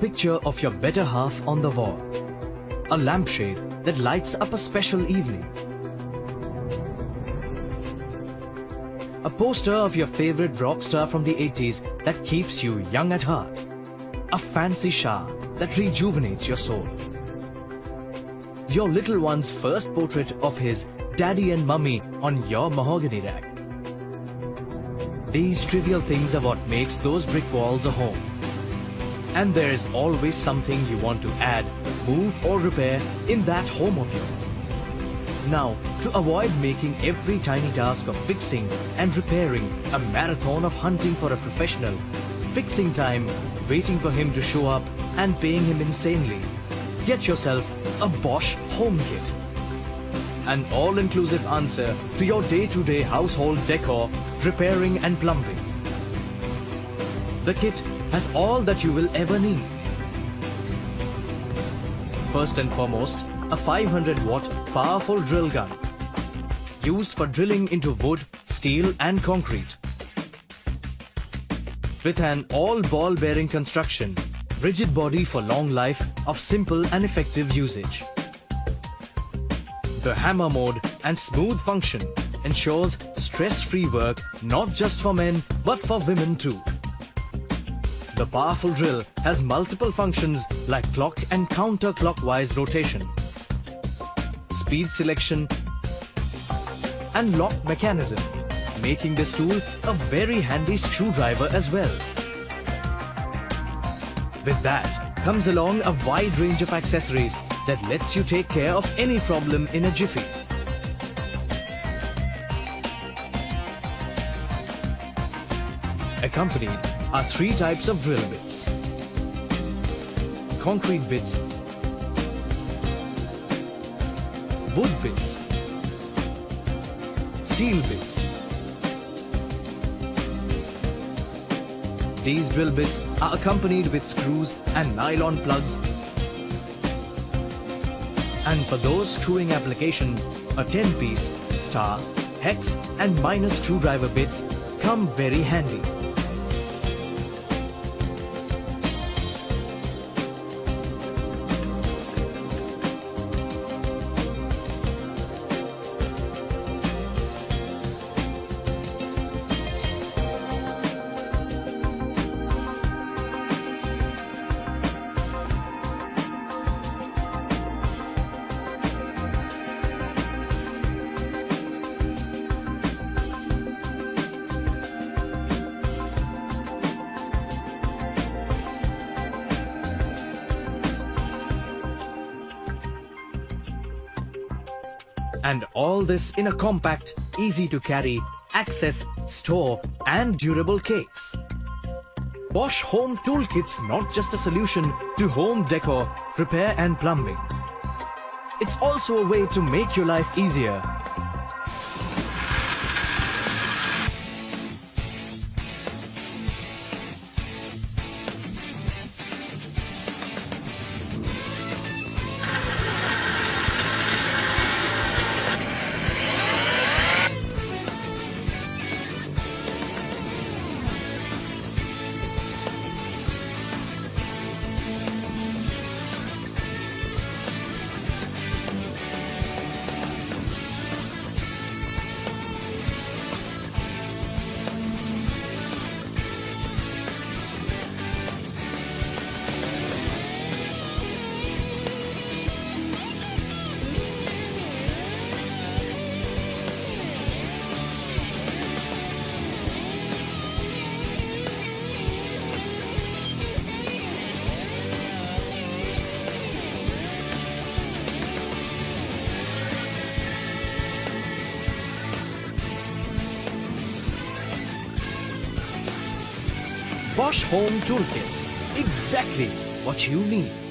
picture of your better half on the wall. A lampshade that lights up a special evening. A poster of your favorite rock star from the 80s that keeps you young at heart. A fancy shower that rejuvenates your soul. Your little one's first portrait of his daddy and mummy on your mahogany rack. These trivial things are what makes those brick walls a home. And there is always something you want to add, move or repair in that home of yours. Now, to avoid making every tiny task of fixing and repairing a marathon of hunting for a professional, fixing time, waiting for him to show up and paying him insanely, get yourself a Bosch Home Kit. An all-inclusive answer to your day-to-day household decor, repairing and plumbing. The kit has all that you will ever need. First and foremost, a 500-watt powerful drill gun, used for drilling into wood, steel and concrete. With an all-ball bearing construction, rigid body for long life of simple and effective usage. The hammer mode and smooth function ensures stress-free work not just for men but for women too. The powerful drill has multiple functions like clock and counterclockwise rotation, speed selection and lock mechanism, making this tool a very handy screwdriver as well. With that comes along a wide range of accessories that lets you take care of any problem in a jiffy. Accompanied are 3 types of drill bits: concrete bits, wood bits, steel bits. These drill bits are accompanied with screws and nylon plugs. And for those screwing applications, a 10-piece, star, hex and minor screwdriver bits come very handy. And all this in a compact, easy to carry, access, store and durable case. Bosch Home Toolkit's not just a solution to home decor, repair and plumbing. It's also a way to make your life easier. Bosch Home Toolkit. Exactly what you need.